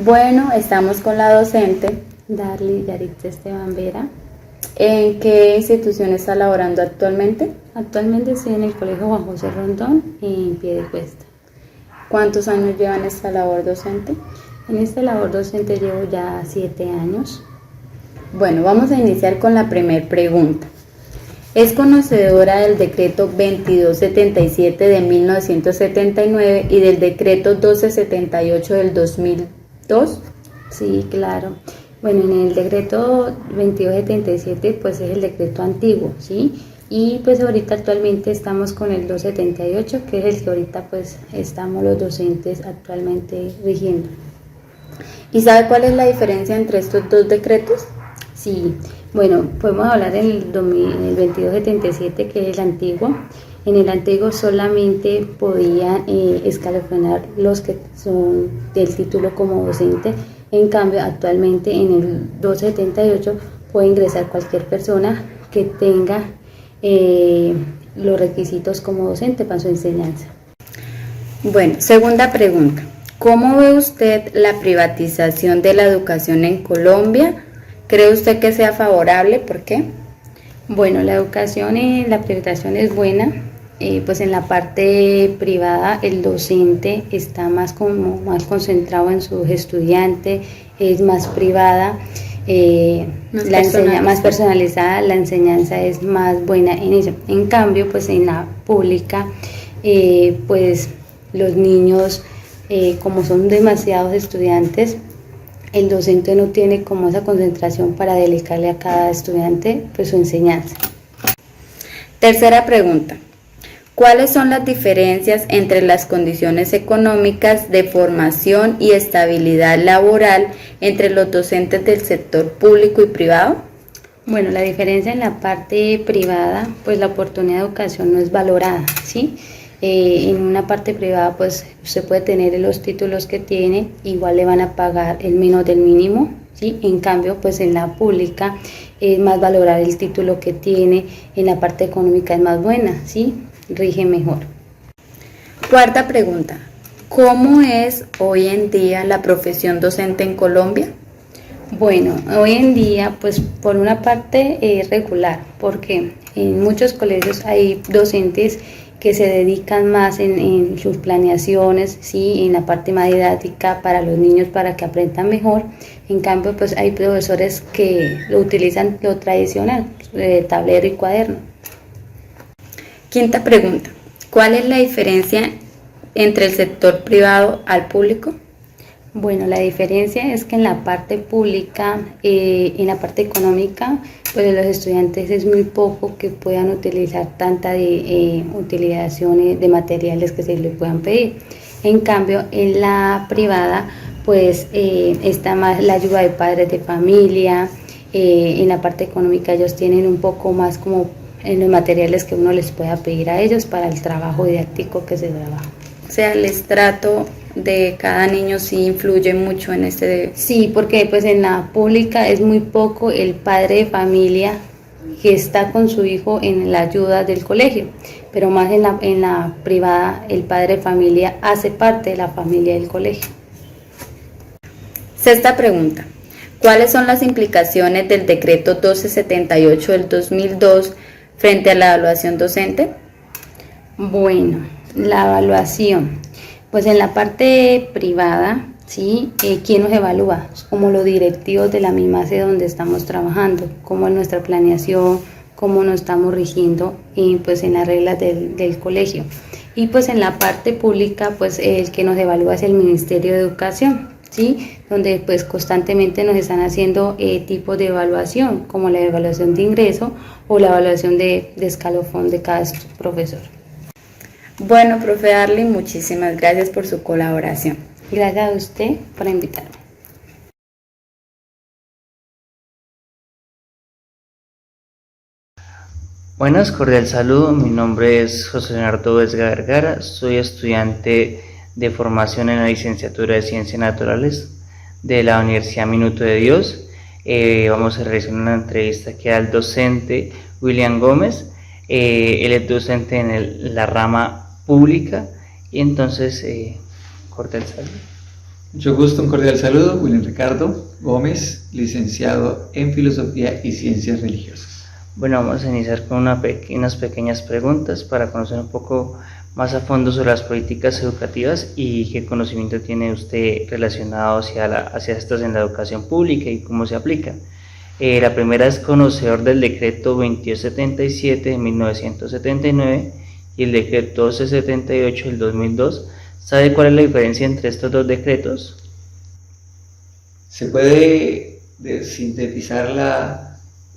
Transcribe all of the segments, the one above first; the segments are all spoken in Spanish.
Bueno, estamos con la docente Darly Yaritza Esteban Vera. ¿En qué institución está laborando actualmente? Actualmente estoy en el Colegio Juan José Rondón, en Piedecuesta. ¿Cuántos años lleva en esta labor docente? En esta labor docente llevo ya 7 años. Bueno, vamos a iniciar con la primera pregunta. ¿Es conocedora del decreto 2277 de 1979 y del decreto 1278 del 2002? Sí, claro. Bueno, en el decreto 2277 pues es el decreto antiguo, ¿sí? Y pues ahorita actualmente estamos con el 278, que es el que ahorita pues estamos los docentes actualmente rigiendo. ¿Y sabe cuál es la diferencia entre estos dos decretos? Sí, bueno, podemos hablar en el 2277, que es el antiguo. En el antiguo solamente podían escalafonar los que son del título como docente. En cambio, actualmente en el 278 puede ingresar cualquier persona que tenga los requisitos como docente para su enseñanza. Bueno, segunda pregunta. ¿Cómo ve usted la privatización de la educación en Colombia? ¿Cree usted que sea favorable? ¿Por qué? Bueno, la educación y la privatización es buena. Pues en la parte privada el docente está más concentrado en sus estudiantes, es más privada, más personalizada, la enseñanza es más buena en eso. En cambio, pues en la pública, pues los niños, como son demasiados estudiantes, el docente no tiene como esa concentración para dedicarle a cada estudiante pues su enseñanza. Tercera pregunta. ¿Cuáles son las diferencias entre las condiciones económicas de formación y estabilidad laboral entre los docentes del sector público y privado? Bueno, la diferencia en la parte privada, pues la oportunidad de educación no es valorada, ¿sí? En una parte privada, pues usted puede tener los títulos que tiene, igual le van a pagar el menos del mínimo, ¿sí? En cambio, pues en la pública es más valorar el título que tiene, en la parte económica es más buena, ¿sí? Rige mejor. Cuarta pregunta. ¿Cómo es hoy en día la profesión docente en Colombia? Bueno, hoy en día, pues por una parte es regular, porque en muchos colegios hay docentes que se dedican más en sus planeaciones, ¿sí? En la parte más didáctica para los niños para que aprendan mejor. En cambio, pues hay profesores que lo utilizan lo tradicional, tablero y cuaderno. Quinta pregunta. ¿Cuál es la diferencia entre el sector privado al público? Bueno, la diferencia es que en la parte pública, en la parte económica, pues los estudiantes es muy poco que puedan utilizar tanta de utilizaciones de materiales que se les puedan pedir. En cambio, en la privada, pues está más la ayuda de padres de familia. En la parte económica ellos tienen un poco más como en los materiales que uno les pueda pedir a ellos para el trabajo didáctico que se trabaja. O sea, el estrato de cada niño sí influye mucho en este. Sí, porque pues en la pública es muy poco el padre de familia que está con su hijo en la ayuda del colegio, pero más en la privada el padre de familia hace parte de la familia del colegio. Sexta pregunta. ¿Cuáles son las implicaciones del decreto 1278 del 2002 frente a la evaluación docente? Bueno, la evaluación, pues en la parte privada, ¿sí? ¿Quién nos evalúa? Como los directivos de la misma sede donde estamos trabajando, cómo es nuestra planeación, cómo nos estamos rigiendo pues en las reglas del colegio. Y pues en la parte pública, pues el que nos evalúa es el Ministerio de Educación, ¿sí? Donde pues constantemente nos están haciendo tipos de evaluación, como la evaluación de ingreso o la evaluación de escalafón de cada profesor. Bueno, profe Darly, muchísimas gracias por su colaboración. Gracias a usted por invitarme. Buenas, cordial saludo. Mi nombre es José Leonardo Vesga Vergara. Soy estudiante de formación en la licenciatura de Ciencias Naturales de la Universidad Minuto de Dios. Vamos a realizar una entrevista aquí al docente William Gómez. Él es docente en la rama pública y entonces cordial saludo. Mucho gusto, un cordial saludo. William Ricardo Gómez, licenciado en Filosofía y Ciencias Religiosas. Bueno, vamos a iniciar con unas pequeñas preguntas para conocer un poco más a fondo sobre las políticas educativas y qué conocimiento tiene usted relacionado hacia estas en la educación pública y cómo se aplica. La primera es conocedor del decreto 2277 de 1979 y el decreto 1278 del 2002. ¿Sabe cuál es la diferencia entre estos dos decretos? Se puede sintetizar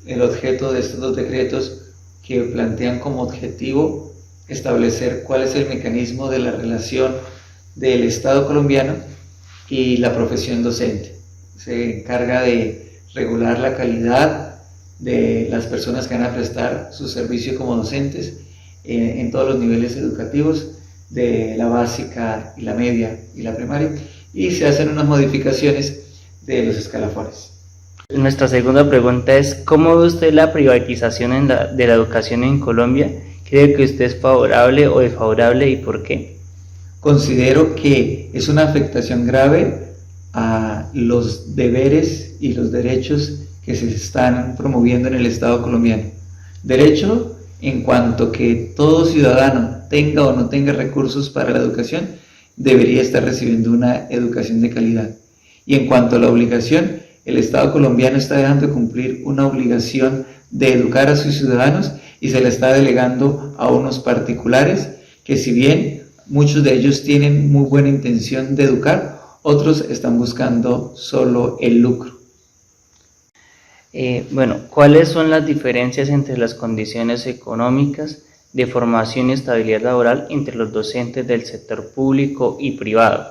el objeto de estos dos decretos, que plantean como objetivo establecer cuál es el mecanismo de la relación del Estado colombiano y la profesión docente. Se encarga de regular la calidad de las personas que van a prestar su servicio como docentes en todos los niveles educativos, de la básica y la media y la primaria, y se hacen unas modificaciones de los escalafones. Nuestra segunda pregunta es: ¿cómo ve usted la privatización de la educación en Colombia? ¿Cree que usted es favorable o desfavorable y por qué? Considero que es una afectación grave a los deberes y los derechos que se están promoviendo en el Estado colombiano. Derecho en cuanto que todo ciudadano tenga o no tenga recursos para la educación, debería estar recibiendo una educación de calidad. Y en cuanto a la obligación, el Estado colombiano está dejando de cumplir una obligación de educar a sus ciudadanos y se le está delegando a unos particulares que, si bien muchos de ellos tienen muy buena intención de educar, otros están buscando solo el lucro. ¿Cuáles son las diferencias entre las condiciones económicas de formación y estabilidad laboral entre los docentes del sector público y privado?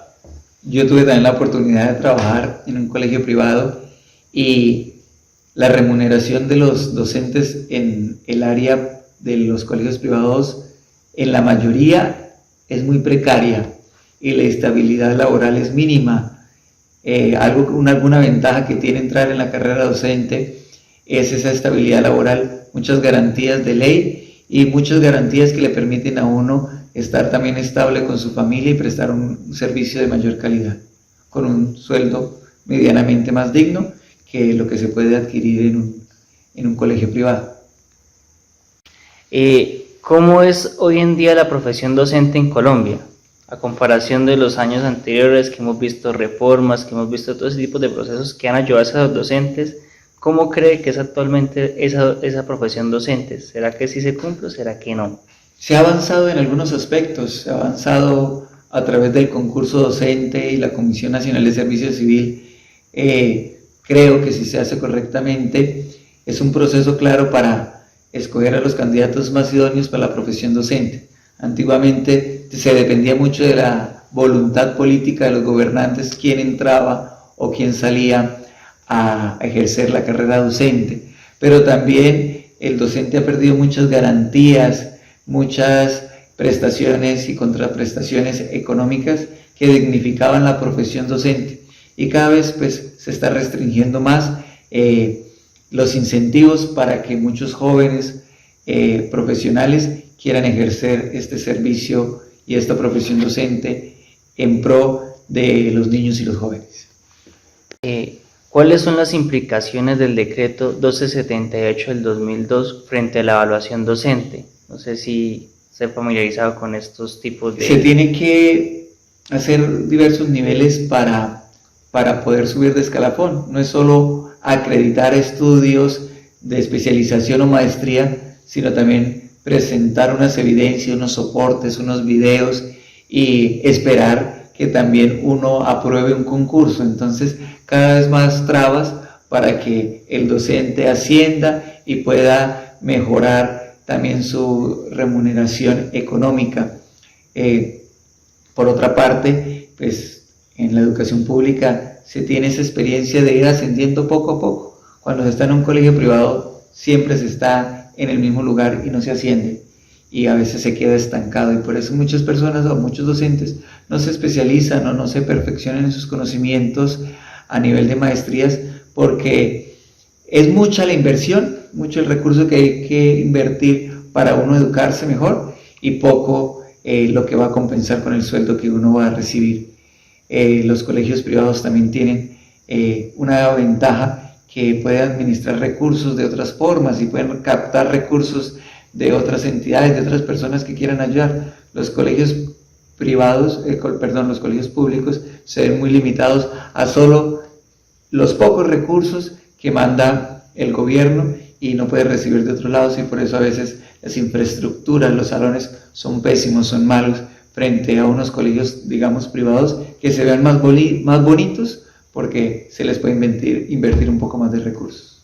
Yo tuve también la oportunidad de trabajar en un colegio privado y la remuneración de los docentes en el área de los colegios privados, en la mayoría, es muy precaria y la estabilidad laboral es mínima. Alguna ventaja que tiene entrar en la carrera docente es esa estabilidad laboral, muchas garantías de ley y muchas garantías que le permiten a uno estar también estable con su familia y prestar un servicio de mayor calidad, con un sueldo medianamente más digno que lo que se puede adquirir en un colegio privado. ¿Cómo es hoy en día la profesión docente en Colombia? A comparación de los años anteriores, que hemos visto reformas, que hemos visto todo ese tipo de procesos que han ayudado a esos docentes, ¿cómo cree que es actualmente esa profesión docente? ¿Será que sí se cumple o será que no? Se ha avanzado en algunos aspectos, se ha avanzado a través del concurso docente y la Comisión Nacional de Servicio Civil. Creo que si se hace correctamente, es un proceso claro para escoger a los candidatos más idóneos para la profesión docente. Antiguamente se dependía mucho de la voluntad política de los gobernantes quién entraba o quién salía a ejercer la carrera docente, pero también el docente ha perdido muchas garantías, muchas prestaciones y contraprestaciones económicas que dignificaban la profesión docente, y cada vez pues se está restringiendo más los incentivos para que muchos jóvenes profesionales quieran ejercer este servicio y esta profesión docente en pro de los niños y los jóvenes. ¿Cuáles son las implicaciones del decreto 1278 del 2002 frente a la evaluación docente? No sé si se ha familiarizado con estos tipos de... Se tiene que hacer diversos niveles para poder subir de escalafón. No es solo acreditar estudios de especialización o maestría, sino también presentar unas evidencias, unos soportes, unos videos y esperar que también uno apruebe un concurso. Entonces, cada vez más trabas para que el docente ascienda y pueda mejorar también su remuneración económica. Por otra parte, pues en la educación pública se tiene esa experiencia de ir ascendiendo poco a poco. Cuando se está en un colegio privado siempre se está en el mismo lugar y no se asciende, y a veces se queda estancado, y por eso muchas personas o muchos docentes no se especializan o no se perfeccionan en sus conocimientos a nivel de maestrías, porque es mucha la inversión, mucho el recurso que hay que invertir para uno educarse mejor y poco lo que va a compensar con el sueldo que uno va a recibir. Los colegios privados también tienen una ventaja, que pueden administrar recursos de otras formas y pueden captar recursos de otras entidades, de otras personas que quieran ayudar. Los colegios privados, los colegios públicos se ven muy limitados a solo los pocos recursos que manda el gobierno y no puede recibir de otros lados, y por eso a veces las infraestructuras, los salones son pésimos, son malos, frente a unos colegios, digamos, privados que se vean más bonitos porque se les puede invertir un poco más de recursos.